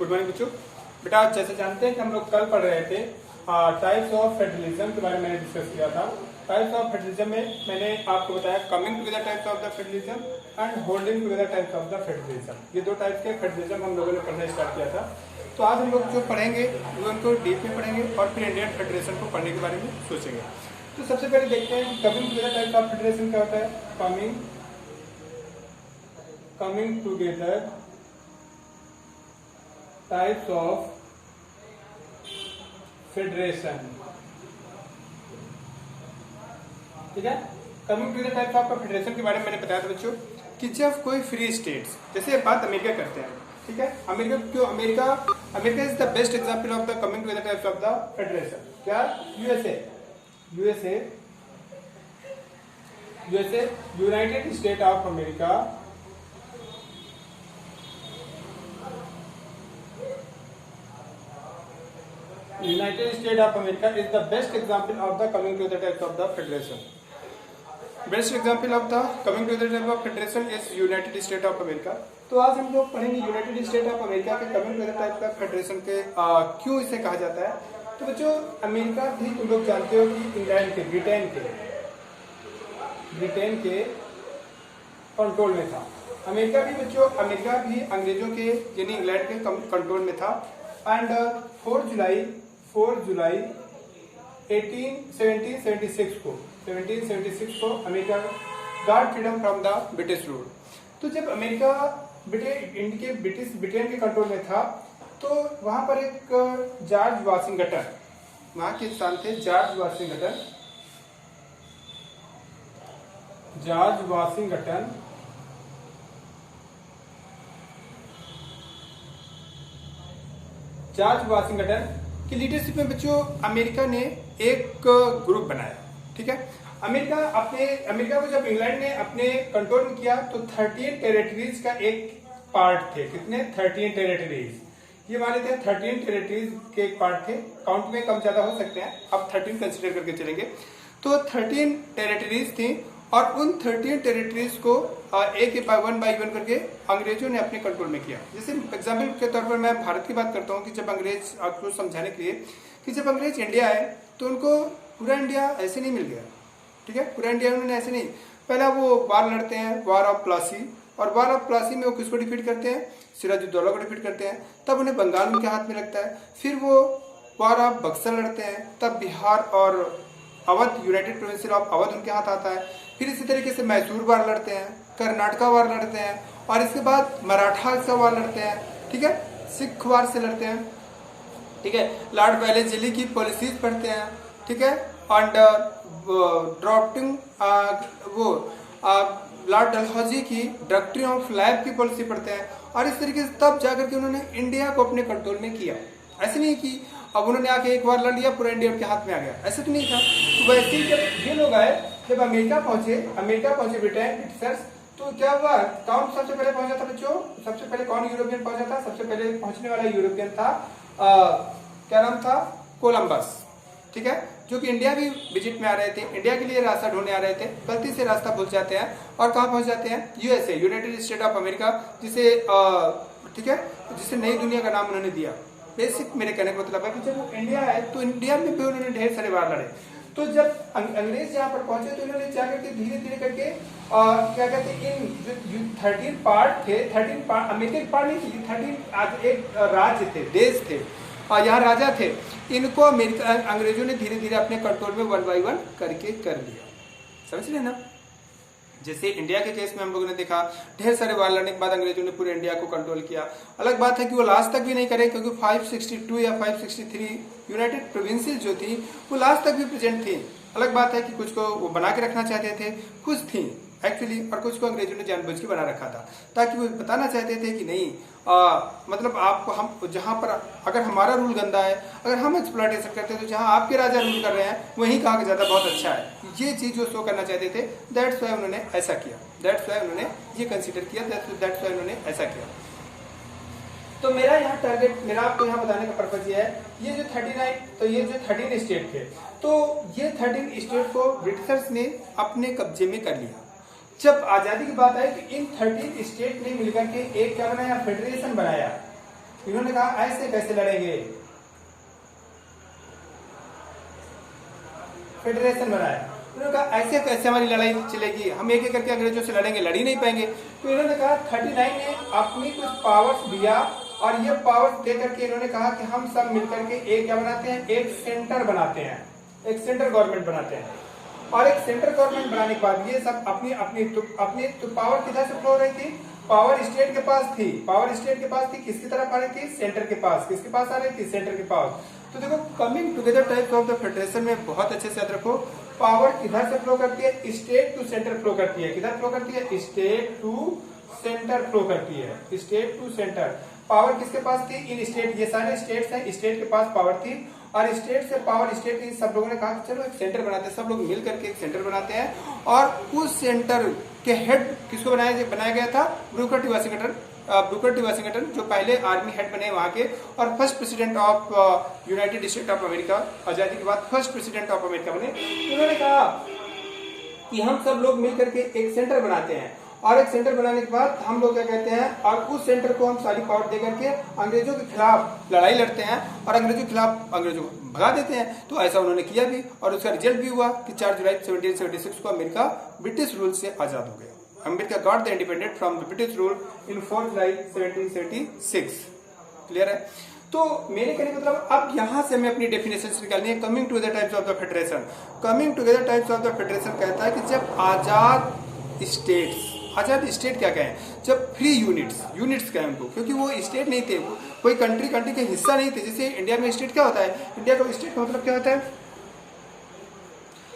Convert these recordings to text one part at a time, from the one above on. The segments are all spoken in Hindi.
गुड मॉर्निंग बच्चों। बेटा आप जैसे जानते हैं कि हम लोग कल पढ़ रहे थे टाइप्स ऑफ फेडरलिज्म के बारे में मैंने डिस्कस किया था। टाइप्स ऑफ फेडरलिज्म में मैंने आपको बताया coming together types of the federalism and holding together types of the federalism. ये दो टाइप्स के फेडरलिज्म हम लोगों ने पढ़ना स्टार्ट किया था। तो आज हम लोग जो पढ़ेंगे वो उनको डीप में पढ़ेंगे और फिर इंडियन फेडरेशन को पढ़ने के बारे में सोचेंगे। तो सबसे पहले देखते हैं coming together types of federation क्या होता है। Coming together types of federation, ठीक है। Coming to the types of federation के बारे में मैंने बताया था बच्चों कि जब कोई फ्री स्टेट्स, जैसे बात अमेरिका करते हैं, ठीक है। अमेरिका क्यों, America is the best example of the coming to the types of the federation. क्या? USA United State of America United States of America is the best example of the coming to the types of the federation. Best example of the coming to the type of federation is United States of America. तो आज हम लोग पढ़ेंगे यूनाइटेड स्टेट ऑफ अमेरिका के coming to the type of federation के क्यों इसे कहा जाता है। तो बच्चों अमेरिका भी तुम लोग जानते हो कि इंग्लैंड के ब्रिटेन के कंट्रोल में था। अमेरिका भी बच्चों, अमेरिका भी अंग्रेजों के यानी इंग्लैंड के कंट्रोल में था। एंड 4 जुलाई 1776 को America got freedom from the British rule. तो जब अमेरिका ब्रिटेन के कंट्रोल में था तो वहां पर एक जॉर्ज वाशिंगटन, वहां के इंसान थे जॉर्ज वाशिंगटन की लीडरशिप में बच्चों अमेरिका ने एक ग्रुप बनाया, ठीक है। अमेरिका को जब इंग्लैंड ने अपने कंट्रोल में किया तो 13 टेरिटरीज का एक पार्ट थे। कितने? 13 टेरिटरीज। ये मान लेते हैं 13 टेरिटरीज के एक पार्ट थे। काउंट में कम ज्यादा हो सकते हैं, अब 13 कंसिडर करके चलेंगे। तो 13 टेरिटरीज थी और उन 13 टेरिटरीज को वन बाई वन करके अंग्रेजों ने अपने कंट्रोल में किया। जैसे एग्जाम्पल के तौर पर मैं भारत की बात करता हूँ कि जब अंग्रेज, आपको समझाने के लिए कि जब अंग्रेज इंडिया आए तो उनको पूरा इंडिया ऐसे नहीं मिल गया, ठीक है। पूरा इंडिया उन्होंने ऐसे नहीं, पहला वो वार लड़ते हैं, वार ऑफ प्लासी, और वार ऑफ प्लासी में वो किसको डिफीट करते हैं? सिराजुद्दौला को डिफीट करते हैं। तब उन्हें बंगाल उनके हाथ में लगता है। फिर वो वार ऑफ बक्सर लड़ते हैं, तब बिहार और Awadh, United province of Awadh उनके हाथ आता है। फिर इसी तरीके से मैसूर वार लड़ते हैं, कर्नाटका वार लड़ते हैं, और इसके बाद मराठा का वार लड़ते हैं, ठीक है। सिख वार से लड़ते हैं, ठीक है। लॉर्ड वेलेस्ली की पॉलिसीज पढ़ते हैं, ठीक है। अंडर ड्रॉफ्टिंग लॉर्ड डलहौजी की डॉक्ट्रिन ऑफ लाइफ की पॉलिसी पढ़ते हैं, और इस तरीके से तब जाकर के उन्होंने इंडिया को अपने कंट्रोल में किया। ऐसे नहीं कि अब उन्होंने आके एक बार लड़ लिया, पूरा इंडिया उनके हाथ में आ गया, ऐसे तो नहीं था। तो वैसे ही जब ये लोग आए, जब अमेरिका पहुंचे ब्रिटेन ब्रिटिशर्स, तो क्या हुआ? कौन सबसे पहले पहुंचा था बच्चों? सबसे पहले कौन यूरोपियन पहुंचा था? सबसे पहले पहुंचने वाला यूरोपियन था, क्या नाम था? कोलंबस, ठीक है। जो कि इंडिया भी विजिट में आ रहे थे, इंडिया के लिए रास्ता ढूंढने आ रहे थे, गलती से रास्ता भूल जाते हैं और कहाँ पहुंच जाते हैं? USA, United State of America, जिसे ठीक है, जिसे नई दुनिया का नाम उन्होंने दिया। बेसिक मेरे कहने का मतलब है कि जब वो इंडिया आए तो इंडिया में भी उन्होंने ढेर सारे वार लड़े। तो जब अंग्रेज यहाँ पर पहुंचे तो उन्होंने जाकर के धीरे धीरे करके क्या कहते हैं, इन 13 पार्ट थे, 13 पार्ट अमेरिका पार्ट नहीं थी, 13 एक राज्य थे, देश थे, और यहाँ राजा थे। इनको अंग्रेजों ने धीरे धीरे अपने कंट्रोल में 1 बाई 1 करके कर लिया। समझ लेना। जैसे इंडिया के केस में हम लोगों ने देखा, ढेर सारे वार लड़ने के बाद अंग्रेजों ने पूरे इंडिया को कंट्रोल किया। अलग बात है कि वो लास्ट तक भी नहीं करे, क्योंकि 562 या 563 यूनाइटेड प्रोविंसेस जो थी वो लास्ट तक भी प्रेजेंट थी। अलग बात है कि कुछ को वो बना के रखना चाहते थे, कुछ थी एक्चुअली, और कुछ को अंग्रेजों ने जानबूझ के बना रखा था, ताकि वो बताना चाहते थे कि नहीं, मतलब आपको, हम जहां पर अगर हमारा रूल गंदा है, अगर हम एक्सप्लॉयटेशन करते हैं, तो जहां आपके राजा रूल कर रहे हैं वहीं कहा ज्यादा बहुत अच्छा है। ये चीज जो शो करना चाहते थे, दैट्स वाई उन्होंने ऐसा किया, दैट्स वाई उन्होंने ये कंसिडर किया, दैट्स वाई उन्होंने ऐसा किया। तो मेरा यहाँ टारगेट, मेरा आपको यहाँ बताने का पर्पज ये है, ये जो 13 स्टेट थे, तो ये 13 स्टेट को ब्रिटिशर्स ने अपने कब्जे में कर लिया। जब आजादी की बात आई तो इन 13 स्टेट ने मिलकर के एक क्या बनाया, फेडरेशन बनाया। इन्होंने कहा ऐसे कैसे लड़ेंगे, फेडरेशन बनाया। उन्होंने कहा ऐसे कैसे हमारी लड़ाई चलेगी, हम एक एक करके अंग्रेजों से लड़ेंगे, लड़ ही नहीं पाएंगे। तो इन्होंने कहा 39 ने अपनी कुछ पावर्स दिया और ये पावर्स दे करके इन्होंने कहा कि हम सब मिलकर के एक क्या बनाते हैं, एक सेंटर बनाते हैं, एक सेंटर गवर्नमेंट बनाते हैं। और एक सेंटर गवर्नमेंट बनाने के बाद ये सब अपनी अपनी तो पावर किधर से फ्लो हो रही थी, पावर स्टेट के पास थी, पावर स्टेट के पास थी, किसकी तरफ आ रही थी, सेंटर के पास। किसके पास आ रही थी, सेंटर के पास। तो देखो coming together type of the federation में बहुत अच्छे से याद रखो, पावर किधर से फ्लो करती है, स्टेट टू सेंटर फ्लो करती है। किधर फ्लो करती है, स्टेट टू सेंटर फ्लो करती है, स्टेट टू सेंटर। पावर किसके पास थी, इन स्टेट, ये सारे स्टेट्स हैं, स्टेट के पास पावर थी और स्टेट से पावर, स्टेट की सब लोगों ने कहा चलो एक सेंटर बनाते हैं, सब लोग मिल करके एक सेंटर बनाते हैं। और उस सेंटर के हेड किसको बनाया गया था, Brooker T Washington, Brooker T Washington जो पहले आर्मी हेड बने वहां के और first president of United State of America, आजादी के बाद फर्स्ट प्रेसिडेंट ऑफ अमेरिका बने। उन्होंने कहा कि हम सब लोग मिलकर के एक सेंटर बनाते हैं और एक सेंटर बनाने के बाद हम लोग क्या कहते हैं, और उस सेंटर को हम सारी पावर दे करके अंग्रेजों के खिलाफ लड़ाई लड़ते हैं और अंग्रेजों के खिलाफ अंग्रेजों को भगा देते हैं। तो ऐसा उन्होंने किया भी और उसका रिजल्ट भी हुआ कि 4 जुलाई 1776 को अमेरिका ब्रिटिश रूल से आजाद हो गया। America got the independent from the British rule in 4 July 1776। Clear है। तो मेरे कहने का मतलब अब यहां से हमें अपनी डेफिनेशन निकालनी है। Coming together types of the federation, coming together types of the federation कहता है कि जब आजाद स्टेट्स, आजाद स्टेट क्या कहें, जब फ्री यूनिट्स कहें उनको, क्योंकि वो स्टेट नहीं थे, कोई कंट्री के हिस्सा नहीं थे। जैसे इंडिया में स्टेट क्या होता है, इंडिया का स्टेट का मतलब क्या होता है,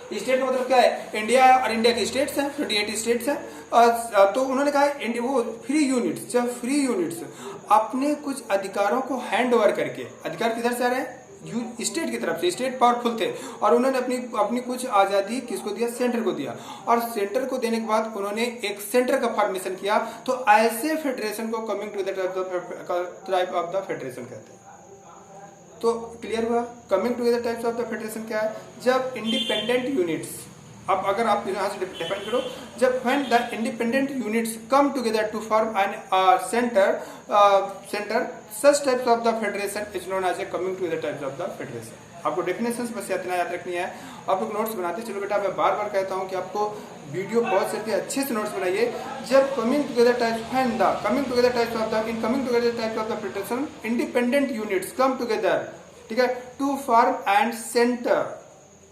स्टेट का मतलब क्या है, इंडिया और इंडिया के स्टेट्स हैं, 28 स्टेट्स हैं। तो उन्होंने कहा वो फ्री यूनिट्स, जब फ्री यूनिट्स अपने कुछ अधिकारों को हैंड ओवर करके, अधिकार किधर से आ रहे हैं, स्टेट की तरफ से, स्टेट पावरफुल थे और उन्होंने अपनी कुछ आजादी किसको दिया, सेंटर को दिया। और सेंटर को देने के बाद उन्होंने एक सेंटर का फॉर्मेशन किया। तो ऐसे फेडरेशन को coming to the type of the federation कहते हैं। तो क्लियर हुआ, coming to the types of the federation क्या है, जब इंडिपेंडेंट यूनिट्स, अब अगर आप यहाँ से डिफाइन करो, जब when the independent units come together to form an centre such types of the federation is known as a coming to the types of the federation. आपको डेफिनेशंस बस इतना याद रखनी है। आप लोग नोट्स बनाते चलो बेटा, मैं बार बार कहता हूँ कि आपको वीडियो पॉज करके अच्छे से नोट्स बनाइए। जब coming together types when the coming together types of the in coming together types of the federation independent units come together, ठीक है, to form and centre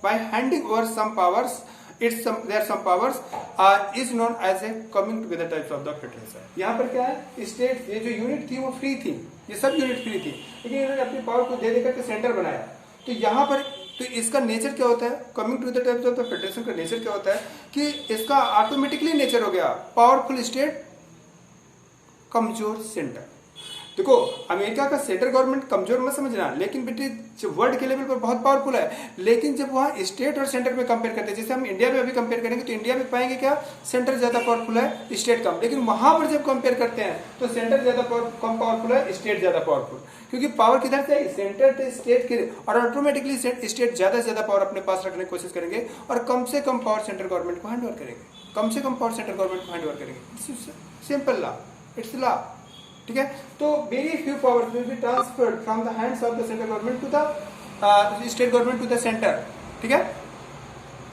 by handing over some powers, there are some powers is known as a coming together types of the federation। यहाँ पर क्या है, स्टेट, ये जो यूनिट थी वो फ्री थी, ये सब यूनिट फ्री थी, लेकिन इन्होंने अपनी पावर को दे देकर के सेंटर बनाया। तो यहाँ पर तो इसका नेचर क्या होता है, coming to the types of the federation का नेचर क्या होता है कि इसका ऑटोमेटिकली नेचर हो गया पावरफुल स्टेट, कमजोर सेंटर। देखो अमेरिका का सेंट्रल गवर्नमेंट कमजोर मत समझना, लेकिन बेटे वर्ल्ड के लेवल पर बहुत पावरफुल है। लेकिन जब वहाँ स्टेट और सेंटर में कंपेयर करते हैं, जैसे हम इंडिया में अभी कंपेयर करेंगे तो इंडिया में पाएंगे क्या, सेंटर ज्यादा पावरफुल है, स्टेट कम। लेकिन वहां पर जब कंपेयर करते हैं तो सेंटर ज्यादा कम पावरफुल है, स्टेट ज्यादा पावरफुल, क्योंकि पावर किधर से, सेंटर से स्टेट के, और ऑटोमेटिकली स्टेट ज्यादा से ज्यादा पावर अपने पास रखने की कोशिश करेंगे और कम से कम पावर सेंट्रल गवर्नमेंट को हैंड ओवर करेंगे, कम से कम पावर सेंट्रल गवर्नमेंट को हैंड ओवर करेंगे। सिंपल लॉ, इट्स लॉ, ठीक है। तो very few powers will be transferred from the hands of the central government to the state government to the centre, ठीक है।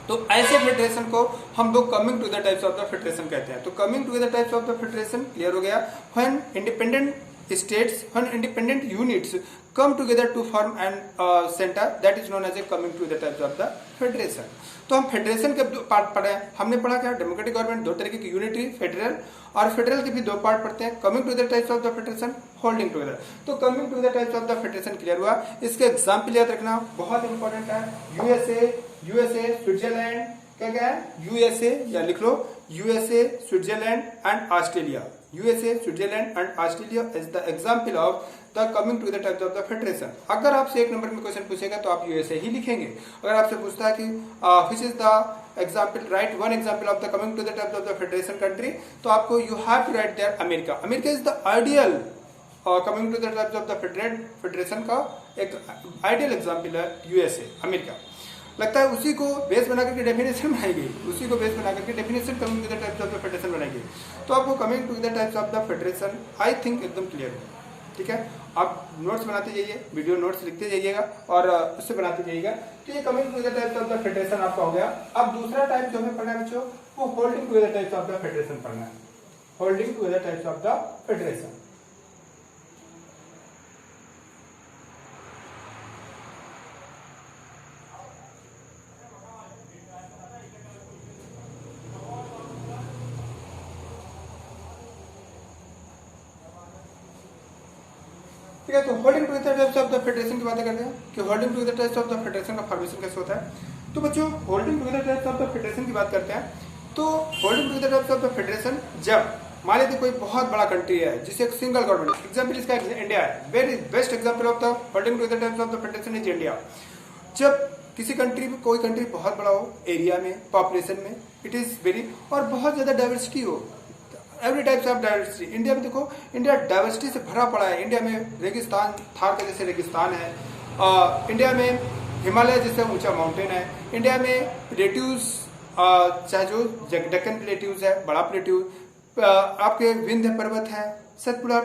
तो ऐसे फेडरेशन को हम लोग coming to the types of the federation कहते हैं। तो coming to the types of the federation clear हो गया, when independent states, when independent units come together to form an center that is known as a coming to the types of the federation। तो हम फेडरेशन के पार्ट पढ़े हैं, हमने पढ़ा क्या, डेमोक्रेटिक गवर्नमेंट, दो तरीके की, यूनिटरी, फेडरल, और फेडरल के भी दो पार्ट पढ़ते हैं, coming to the types of the federation, holding together. तो coming to the types of the federation clear हुआ। इसके एग्जाम्पल याद रखना बहुत इंपॉर्टेंट है, यूएसए स्विट्जरलैंड, क्या क्या है, यूएसए या लिख लो, USA Switzerland and Australia, USA Switzerland and Australia is the example of the coming to the types of the federation. अगर आपसे एक नंबर में क्वेश्चन पूछेगा तो आप यूएसए ही लिखेंगे। अगर आपसे पूछता है कि which is the example, right one example of the coming to the types of the federation country, तो आपको you have to write there America. America is the ideal coming to the types of the federation का एक आइडियल एग्जाम्पल है यूएसए, अमेरिका। लगता है उसी को बेस बना करके डेफिनेशन बनाई गई, उसी को बेस बना करके definition coming to the types of the federation बनाई गई। तो आपको coming to the types of the federation I think एकदम क्लियर है। ठीक है, आप नोट्स बनाते जाइए, वीडियो नोट्स लिखते जाइएगा और उससे बनाते जाइएगा। तो ये coming to the types of the federation आपका हो गया। अब दूसरा टाइप जो हमें पढ़ना है बच्चों, वो holding to the types of the federation पढ़ना है, holding to the types of the federation. ठीक है, तो holding to the types of the federation की बातें करते हैं कि holding to the types of the federation का फॉर्मेशन कैसे होता है। तो बच्चों holding to the types of the federation की बात करते हैं। तो holding to the types of the federation, जब मान लेते कोई बहुत बड़ा कंट्री है जिसे एक सिंगल गवर्नमेंट, एग्जाम्पल इसका इंडिया है, very best example of the holding to the types of the federation is India. जब किसी कंट्री में, कोई कंट्री बहुत बड़ा हो एरिया में, पॉपुलेशन में, इट इज वेरी, और बहुत ज्यादा डाइवर्सिटी हो, every types of diversity. India में देखो, इंडिया डाइवर्सिटी से भरा पड़ा है। इंडिया में रेगिस्तान, थार के जैसे रेगिस्तान है, इंडिया में हिमालय जैसे ऊंचा माउंटेन है, इंडिया में प्लेट्यूज, चाहे जो डेक्कन प्लेट्यूज है, बड़ा प्लेट्यूज, आपके विंध्य पर्वत है, सतपुड़ा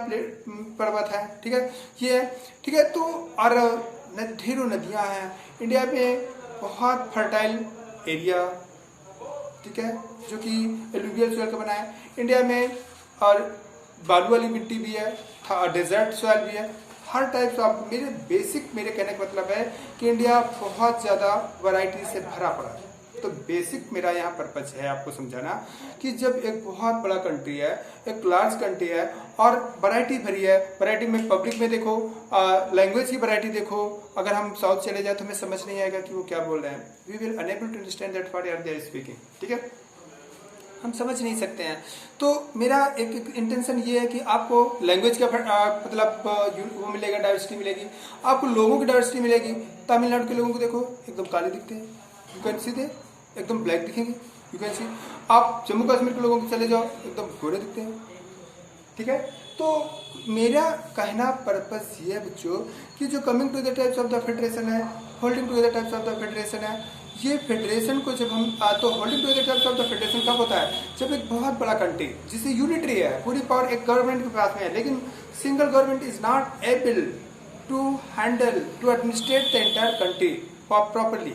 पर्वत है, ठीक है, ये है, ठीक है। तो और ढेरों नदियां हैं इंडिया में, बहुत फर्टाइल एरिया, ठीक है, जो कि एलुवियल सॉइल का बना है इंडिया में, और बालू वाली मिट्टी भी है, डेजर्ट सॉइल भी है, हर टाइप ऑफ। मेरे कहने का मतलब है कि इंडिया बहुत ज्यादा वैरायटी से भरा पड़ा है। तो बेसिक मेरा यहाँ पर्पज है आपको समझाना कि जब एक बहुत बड़ा कंट्री है, एक लार्ज कंट्री है और वैरायटी भरी है, वैरायटी में पब्लिक में देखो, लैंग्वेज की वैरायटी देखो, अगर हम साउथ चले जाए तो हमें समझ नहीं आएगा कि वो क्या बोल रहे हैं, we will unable to understand that what they are speaking, ठीक है, हम समझ नहीं सकते हैं। तो मेरा एक इंटेंशन ये है कि आपको लैंग्वेज का मतलब वो मिलेगा, डाइवर्सिटी मिलेगी, आपको लोगों की डाइवर्सिटी मिलेगी। तमिलनाडु के लोगों को देखो एकदम काले दिखते हैं, यू कैन सी दे, एकदम ब्लैक दिखेंगे, यू कैन सी। आप जम्मू कश्मीर के लोगों को चले जाओ, एकदम गोरे दिखते हैं, ठीक है। तो मेरा कहना पर्पस ये है बच्चों कि जो coming to the types of the federation है, holding to the types of the federation है, ये फेडरेशन को जब हम तो holding to the types of the federation कब होता है, जब एक बहुत बड़ा कंट्री जिसे यूनिटरी है, पूरी पावर एक गवर्नमेंट के पास में है, लेकिन single government is not able to handle, to administrate the entire country properly,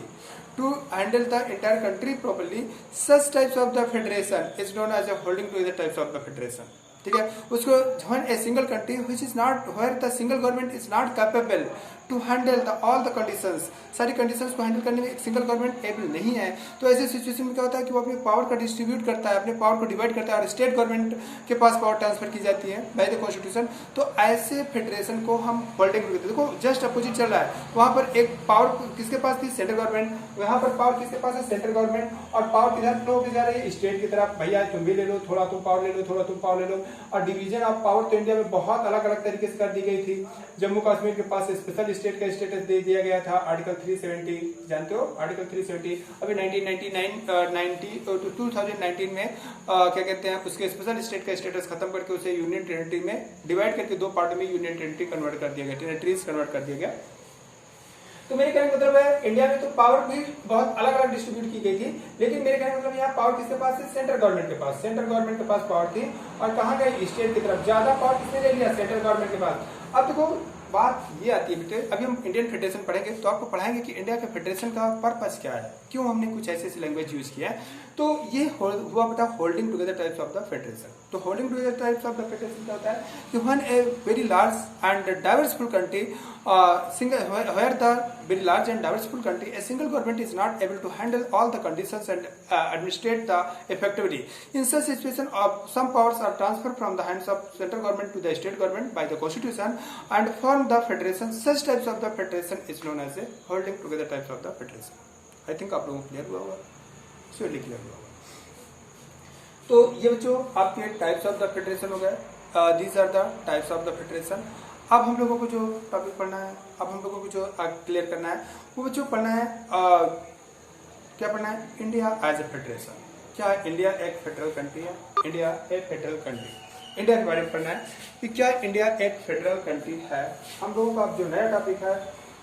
to handle the entire country properly. Such types of the federation is known as a holding to the types of the federation, ठीक है। उसको when a single country which is not, where the single government is not capable to handle the all the conditions, सारी कंडीशंस को हैंडल करने में एक सिंगल गवर्नमेंट एबल नहीं है, तो ऐसे सिचुएशन में क्या होता है कि वो अपने पावर का डिस्ट्रीब्यूट करता है, अपने पावर को डिवाइड करता है और स्टेट गवर्नमेंट के पास पावर ट्रांसफर की जाती है बाय द कॉन्स्टिट्यूशन। तो ऐसे फेडरेशन को हम होल्डिंग कहते हैं। देखो जस्ट अपोजिट चल रहा है, वहां पर एक पावर किसके पास थी, सेंट्रल गवर्नमेंट, वहां पर पावर किसके पास है, सेंट्रल गवर्नमेंट, और पावर किधर फ्लो की जा रही है, स्टेट की तरफ, भैया तुम भी ले लो, थोड़ा तुम पावर ले लो, थोड़ा तुम पावर ले लो। और डिवीजन ऑफ पावर तो इंडिया में बहुत अलग अलग तरीके से कर दी गई थी। जम्मू कश्मीर के पास स्पेशल स्टेट का स्टेटस दे दिया गया था, आर्टिकल 370, जानते हो आर्टिकल 370। अभी 2019 में क्या कहते हैं, उसके स्पेशल स्टेट का स्टेटस खत्म करके उसे यूनियन टेरिटरी में डिवाइड करके दो पार्ट में यूनियन टेरिटरी कन्वर्ट कर दिया गया, टेरिटरीज कन्वर्ट कर दिया गया। तो मेरे कहने का मतलब है इंडिया में तो पावर भी बहुत अलग अलग डिस्ट्रीब्यूट की गई थी, लेकिन मेरे कहने का मतलब यहाँ पावर किसके पास है, सेंट्रल गवर्नमेंट के पास, सेंट्रल गवर्नमेंट के पास पावर थी। और कहाँ गई, स्टेट की तरफ ज्यादा पावर किसने ले लिया, सेंट्रल गवर्नमेंट के पास। अब देखो बात ये आती है बेटे, अभी हम इंडियन फेडरेशन पढ़ेंगे तो आपको पढ़ाएंगे कि इंडिया के फेडरेशन का पर्पस क्या है, क्यों हमने कुछ ऐसी लैंग्वेज यूज किया है। तो ये हुआ बेटा holding together types of the federation. तो holding together types of the federation क्या होता है कि when a very large and diversful country, where the very large and diversified country, a single government is not able to handle all the conditions and administrate the effectively. In such situation, some powers are transferred from the hands of central government to the state government by the constitution and form the federation. Such types of the federation is known as a holding together types of the federation. I think आप लोगों को क्लियर हुआ होगा, श्योरली क्लियर हुआ होगा। तो ये बच्चों आपके टाइप्स ऑफ द फेडरेशन हो गए, these are the types of the federation. अब हम लोगों को जो टॉपिक पढ़ना है, अब हम लोगों को जो क्लियर करना है वो बच्चों पढ़ना है, क्या पढ़ना है, इंडिया एज ए फेडरेशन। क्या इंडिया एक फेडरल कंट्री है, इंडिया एक फेडरल कंट्री, इंडिया के बारे में पढ़ना है कि क्या इंडिया एक फेडरल कंट्री है। हम लोगों का जो नया टॉपिक है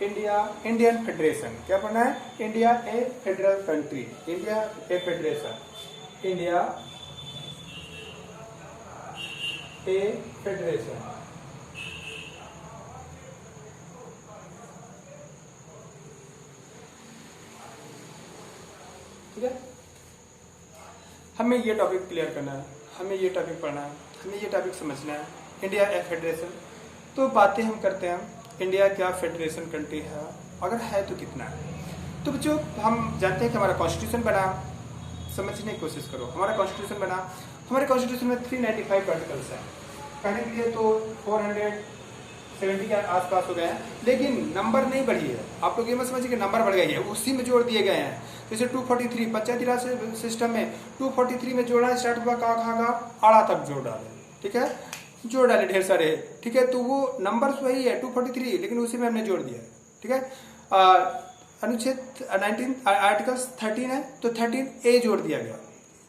इंडिया, इंडियन फेडरेशन, क्या पढ़ना है, इंडिया ए फेडरल कंट्री, इंडिया ए फेडरेशन, इंडिया ए फेडरेशन। ठीक है, हमें ये टॉपिक क्लियर करना है, हमें ये टॉपिक पढ़ना है, हमें ये टॉपिक समझना है। इंडिया ए फेडरेशन, तो बातें हम करते हैं इंडिया क्या फेडरेशन कंट्री है, अगर है तो कितना है। तो बच्चों हम जानते हैं कि हमारा कॉन्स्टिट्यूशन बना, समझने की कोशिश करो, हमारा कॉन्स्टिट्यूशन बना, हमारे कॉन्स्टिट्यूशन में 395 आर्टिकल्स हैं। पढ़ने के लिए तो 470 के आसपास हो गए हैं, लेकिन नंबर नहीं बढ़ी है। आप लोग ये मत समझिए कि नंबर बढ़ गई है, उसी में जोड़ दिए गए हैं। जैसे 243 पंचायती राज सिस्टम में 243 में जोड़ना स्टार्ट हुआ, कहा आड़ा तक जोड़ डाले, ठीक है, जोड़ डाले ढेर सारे, ठीक है, तो वो नंबर वही है 243, लेकिन उसी में हमने जोड़ दिया, ठीक है। अनुच्छेद 19 आर्टिकल्स 13 है तो 13A जोड़ दिया गया,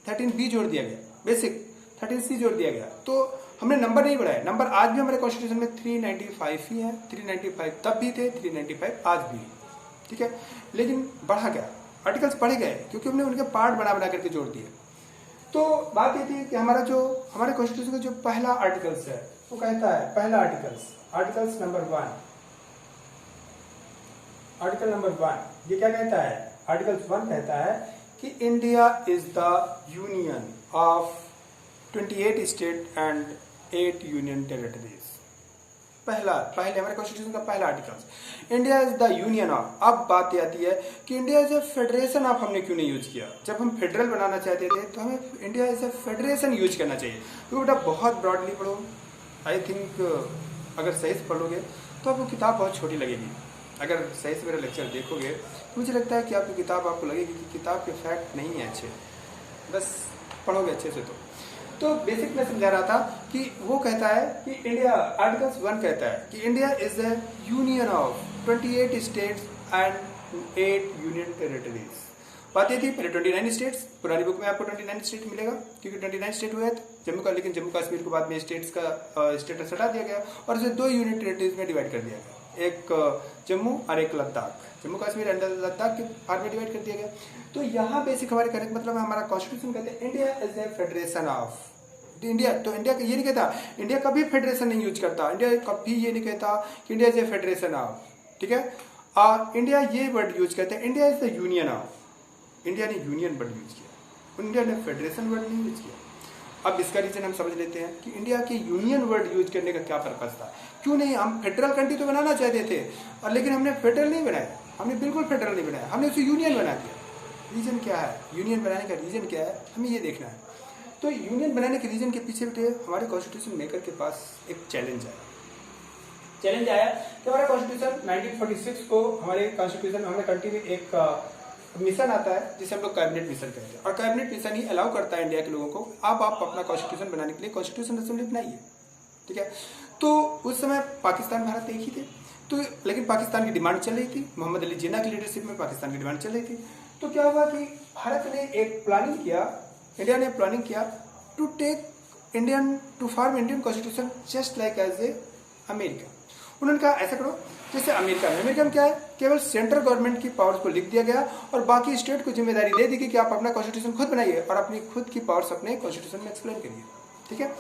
13B जोड़ दिया गया, बेसिक 13C जोड़ दिया गया। तो हमने नंबर नहीं बढ़ाया, नंबर आज भी हमारे कॉन्स्टिट्यूशन में 395 ही है, 395 तब भी थे, 395 आज भी, ठीक है, लेकिन बढ़ा गया, आर्टिकल्स बढ़े गए क्योंकि हमने उनके पार्ट बना बना करके जोड़ दिए। तो बात ये थी कि हमारे कॉन्स्टिट्यूशन का जो पहला आर्टिकल्स है वो कहता है, पहला आर्टिकल्स नंबर 1, आर्टिकल नंबर 1 ये क्या कहता है? आर्टिकल 1 कहता है कि India is the union of 28 state and 8 union territories. पहले हमारे कॉन्स्टिट्यूशन का पहला article, India is the union of. अब बात आती है कि India is A federation of हमने क्यों नहीं यूज किया? जब हम फेडरल बनाना चाहते थे तो हमें India is A federation use करना चाहिए। तो बेटा बहुत ब्रॉडली पढ़ो, आई थिंक अगर सही से पढ़ोगे तो आपको किताब बहुत छोटी लगेगी। अगर सही से मेरा लेक्चर देखोगे तो मुझे लगता है कि आपकी किताब आपको लगेगी कि किताब के फैक्ट नहीं है अच्छे, बस पढ़ोगे अच्छे से। तो बेसिक में समझा रहा था कि वो कहता है कि इंडिया, आर्टिकल्स 1 कहता है कि India is A union of 28 states and 8 union territories. बात ये थी पहले 29 स्टेट्स, पुरानी बुक में आपको 29 स्टेट मिलेगा क्योंकि 29 स्टेट हुए थे जम्मू का, लेकिन जम्मू कश्मीर को बाद में स्टेट्स का स्टेटस हटा दिया गया और उसे 2 यूनियन टेरिटरीज में डिवाइड कर दिया गया, एक जम्मू और एक लद्दाख, जम्मू कश्मीर एंड लद्दाख के पार्ट में डिवाइड कर दिया गया। तो यहाँ बेसिक हमारे कहने का मतलब है, हमारा कॉन्स्टिट्यूशन कहते हैं India is A federation of India. तो इंडिया ये नहीं कहता, इंडिया कभी फेडरेशन नहीं यूज करता, इंडिया कभी ये नहीं कहता कि India is A federation of, ठीक है। इंडिया ये वर्ड यूज करते हैं, India is the union of. India ने यूनियन वर्ड यूज किया, इंडिया ने फेडरेशन वर्ड नहीं यूज किया। अब इसका रीजन हम समझ लेते हैं कि इंडिया के यूनियन वर्ड यूज करने का क्या पर्पज था, क्यों नहीं। हम फेडरल कंट्री तो बनाना चाहते थे और लेकिन हमने फेडरल नहीं बनाया, हमने बिल्कुल फेडरल नहीं बनाया, हमने उसे यूनियन बना दिया। रीजन क्या है, यूनियन बनाने का रीजन क्या है, हमें ये देखना है। तो यूनियन बनाने के रीजन के पीछे हमारे कॉन्स्टिट्यूशन मेकर के पास एक चैलेंज आया कि हमारा कॉन्स्टिट्यूशन 1946 को हमारे कॉन्स्टिट्यूशन हमारे कंट्री में एक मिशन आता है जिसे हम लोग कैबिनेट मिशन कहते हैं, और कैबिनेट मिशन ही अलाउ करता है इंडिया के लोगों को आप अपना कॉन्स्टिट्यूशन बनाने के लिए कॉन्स्टिट्यूशन असेंबली बनाइए, ठीक है। तो उस समय पाकिस्तान भारत एक ही थे, तो लेकिन पाकिस्तान की डिमांड चल रही थी, मोहम्मद अली जिन्ना की लीडरशिप में पाकिस्तान की डिमांड चल रही थी। तो क्या हुआ कि भारत ने एक प्लानिंग किया, इंडिया ने प्लानिंग किया to form Indian constitution just like as a America. उन्होंने कहा ऐसा करो जैसे अमेरिका में क्या है, केवल सेंट्रल गवर्नमेंट की पावर्स को लिख दिया गया और बाकी स्टेट को जिम्मेदारी दे दी गई कि आप अपना कॉन्स्टिट्यूशन खुद बनाइए और अपनी खुद की पावर्स अपने कॉन्स्टिट्यूशन में एक्सप्लेन करिए, ठीक है।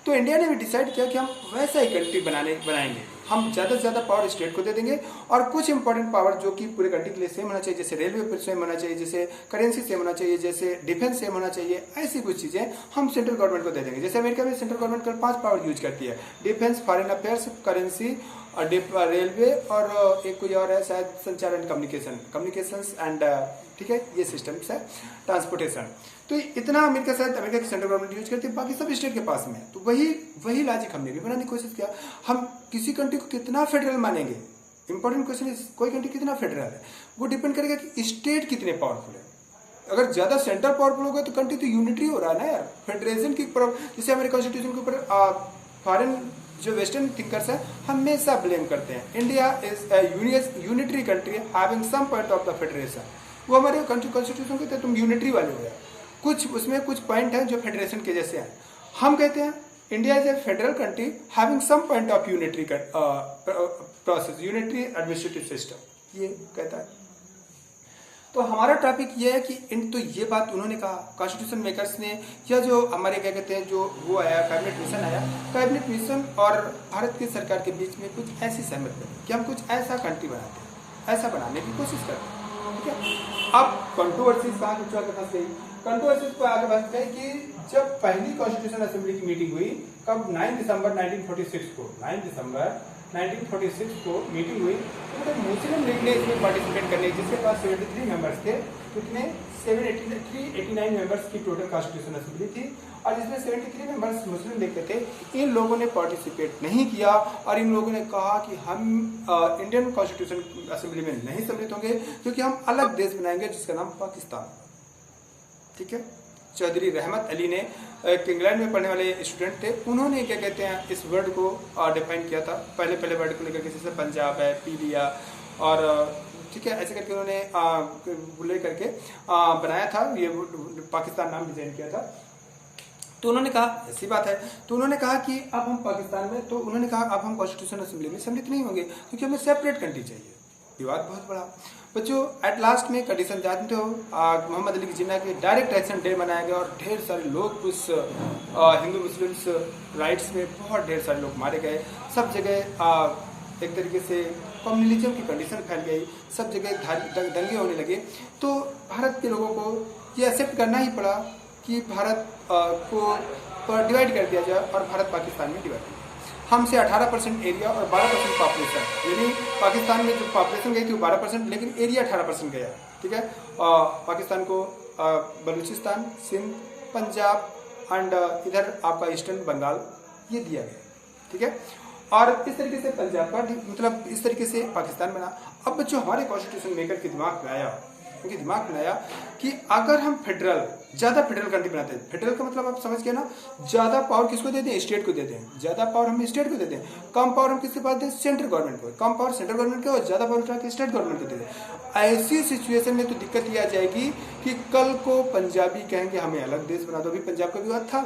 तो इंडिया ने भी डिसाइड किया कि हम वैसा ही कंट्री बनाएंगे, हम ज़्यादा से ज़्यादा पावर स्टेट को दे देंगे और कुछ इंपॉर्टेंट पावर जो कि पूरे कंट्री के लिए सेम होना चाहिए, जैसे रेलवे सेम होना चाहिए, जैसे करेंसी सेम होना चाहिए, जैसे डिफेंस सेम होना चाहिए, ऐसी कुछ चीज़ें हम सेंट्रल गवर्नमेंट को दे देंगे। जैसे अमेरिका में सेंट्रल गवर्नमेंट कल 5 पावर यूज करती है, डिफेंस, फॉरेन अफेयर्स, करेंसी और रेलवे और एक कोई और है शायद संचार एंड कम्युनिकेशन एंड, ठीक है, ये सिस्टम्स है, ट्रांसपोर्टेशन। तो इतना अमेरिका की सेंट्रल गवर्नमेंट यूज करती है, बाकी सब स्टेट के पास में है। तो वही लॉजिक हमने भी बनाने की कोशिश किया। हम किसी कंट्री को कितना फेडरल मानेंगे, इंपॉर्टेंट क्वेश्चन इज कोई कंट्री कितना फेडरल है, वो डिपेंड करेगा कि स्टेट कितने पावरफुल है। अगर ज्यादा सेंटर पावरफुल होगा तो कंट्री तो यूनिटरी हो रहा है ना यार, फेडरेशन की जैसे हमारे कॉन्स्टिट्यूशन के ऊपर फॉरेन जो वेस्टर्न थिंकर्स है हमेशा ब्लेम करते हैं, India is a unitary country having some point of the federation. वो हमारे कॉन्स्टिट्यूशन कहते हैं तुम यूनिटरी वाले हो यार, कुछ उसमें कुछ पॉइंट हैं जो फेडरेशन के जैसे हैं। हम कहते हैं India is a federal country having some point of unitary process, unitary administrative system, ये कहता है। तो हमारा टॉपिक ये है कि तो ये बात उन्होंने कहा कॉन्स्टिट्यूशन मेकर्स ने, या जो हमारे क्या कहते हैं जो वो आया कैबिनेट मिशन आया, कैबिनेट मिशन और भारत की सरकार के बीच में कुछ ऐसी सहमति बनी कि हम कुछ ऐसा कंट्री बनाते हैं, ऐसा बनाने की कोशिश करते हैं। ठीक है। अब कंट्रोवर्सीज कहाँ कुछ आगे फंस गई, कंट्रोवर्सीज को आगे फंस गई कि जब पहली कॉन्स्टिट्यूशन असेंबली की मीटिंग हुई, कब 9 दिसंबर 1946 को, 9 दिसंबर 1946 को मीटिंग हुई, तो मुस्लिम लीग ने इसमें पार्टिसिपेट करने, जिसके पास 73 मेंबर्स थे, कितने 389 मेंबर्स की टोटल कॉन्स्टिट्यूशन असेंबली थी, और जिसमें 73 मेंबर्स मुस्लिम लीग के थे। इन लोगों ने पार्टिसिपेट नहीं किया और इन लोगों ने कहा कि हम इंडियन कॉन्स्टिट्यूशन असेंबली में नहीं सम्मिलित होंगे, क्योंकि हम अलग देश बनाएंगे जिसका नाम पाकिस्तान। ठीक है। चौधरी रहमत अली ने, एक इंग्लैंड में पढ़ने वाले स्टूडेंट थे, उन्होंने क्या कहते हैं इस वर्ड को डिफाइन किया था। पहले वर्ड को लेकर किसी से पंजाब है, पीलिया और ठीक है ऐसे करके उन्होंने ले करके बनाया था, ये पाकिस्तान नाम डिजाइन किया था। तो उन्होंने कहा ऐसी बात है, तो उन्होंने कहा कि अब हम पाकिस्तान में, तो उन्होंने कहा अब हम कॉन्स्टिट्यूशन असेंबली में सम्मिलित नहीं होंगे, क्योंकि हमें सेपरेट कंट्री चाहिए। विवाद बहुत बड़ा बच्चों। एट लास्ट में कंडीशन जानते हो, मोहम्मद अली जिन्ना के डायरेक्ट एक्शन डे मनाया गया और ढेर सारे लोग उस हिंदू मुस्लिम्स राइट्स में बहुत ढेर सारे लोग मारे गए। सब जगह एक तरीके से कम्युनलिज्म की कंडीशन फैल गई, सब जगह दंगे होने लगे। तो भारत के लोगों को ये एक्सेप्ट करना ही पड़ा कि भारत को डिवाइड कर दिया जाए और भारत पाकिस्तान में डिवाइड। हमसे 18% एरिया और 12% पॉपुलेशन, यानी पाकिस्तान में जो पॉपुलेशन गई थी वो 12%, लेकिन एरिया 18% गया। ठीक है। पाकिस्तान को बलूचिस्तान, सिंध, पंजाब एंड इधर आपका ईस्टर्न बंगाल ये दिया गया। ठीक है। और इस तरीके से पंजाब का मतलब इस तरीके से पाकिस्तान बना। अब जो हमारे कॉन्स्टिट्यूशन मेकर के दिमाग में आया, उनके दिमाग में आया कि अगर हम ज्यादा फेडरल कंट्री बनाते हैं, फेडरल का मतलब आप समझ गए ना, ज्यादा पावर किसको देते हैं, स्टेट को देते हैं। ज्यादा पावर हम स्टेट को देते हैं, कम पावर हम किसके पास देते हैं, सेंट्रल गवर्नमेंट को। कम पावर सेंट्रल गवर्नमेंट को और ज्यादा पावर उठा के स्टेट गवर्नमेंट को देते हैं। ऐसी सिचुएशन में तो दिक्कत ये आ जाएगी कि कल को पंजाबी कहेंगे हमें अलग देश बना दो। अभी पंजाब का विवाद था,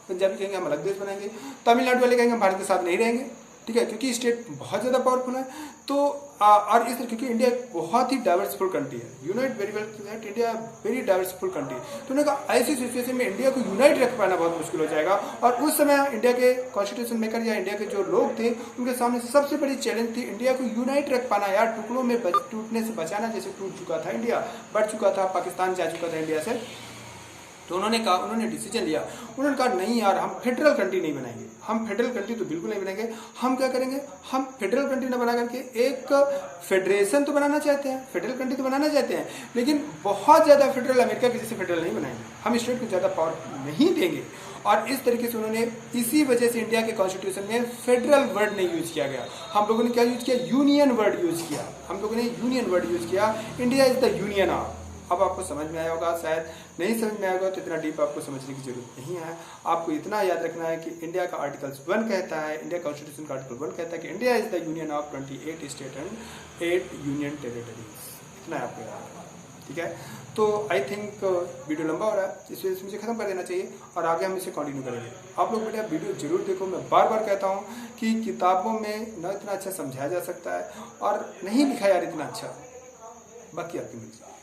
पंजाबी कहेंगे हम अलग देश बनाएंगे, तमिलनाडु वाले कहेंगे हम भारत के साथ नहीं रहेंगे। ठीक है, क्योंकि स्टेट बहुत ज्यादा पावरफुल है। तो और इस क्योंकि इंडिया एक बहुत ही डाइवर्सफुल कंट्री है, unite very well that India very diversful country. तो उन्होंने कहा ऐसी सिचुएशन में इंडिया को यूनाइट रख पाना बहुत मुश्किल हो जाएगा। और उस समय इंडिया के कॉन्स्टिट्यूशन मेकर या इंडिया के जो लोग थे उनके सामने सबसे बड़ी चैलेंज थी इंडिया को यूनाइट रख पाना। यार टुकड़ों में टूटने से बचाना, जैसे टूट चुका था इंडिया, बढ़ चुका था, पाकिस्तान जा चुका था इंडिया से। तो उन्होंने डिसीजन लिया, उन्होंने कहा नहीं यार हम फेडरल कंट्री नहीं बनाएंगे, हम फेडरल कंट्री तो बिल्कुल नहीं बनाएंगे। हम क्या करेंगे, हम फेडरल कंट्री ना बना करके एक फेडरेशन तो बनाना चाहते हैं, फेडरल कंट्री तो बनाना चाहते हैं, लेकिन बहुत ज्यादा फेडरल अमेरिका के जैसे फेडरल नहीं बनाएंगे, हम स्टेट को ज्यादा पावर नहीं देंगे। और इस तरीके से उन्होंने, इसी वजह से इंडिया के कॉन्स्टिट्यूशन में फेडरल वर्ड नहीं यूज किया गया। हम लोगों ने क्या यूज किया, यूनियन वर्ड यूज किया। हम लोगों ने यूनियन वर्ड यूज किया, India is the union of. अब आपको समझ में आया होगा, शायद नहीं समझ में आएगा तो इतना डीप आपको समझने की जरूरत नहीं है। आपको इतना याद रखना है कि इंडिया का आर्टिकल 1 कहता है, इंडिया कॉन्स्टिट्यूशन का आर्टिकल 1 कहता है कि India is the union of 28 state and 8 union territories. इतना आपको याद रखना। ठीक है, तो आई थिंक वीडियो लंबा हो रहा है, इस वजह से मुझे खत्म कर देना चाहिए और आगे हम इसे कंटिन्यू करेंगे। आप लोग बेटा वीडियो जरूर देखो। मैं बार बार कहता हूँ कि किताबों में न इतना अच्छा समझाया जा सकता है और नहीं लिखा यार इतना अच्छा, बाकी आपकी मर्जी।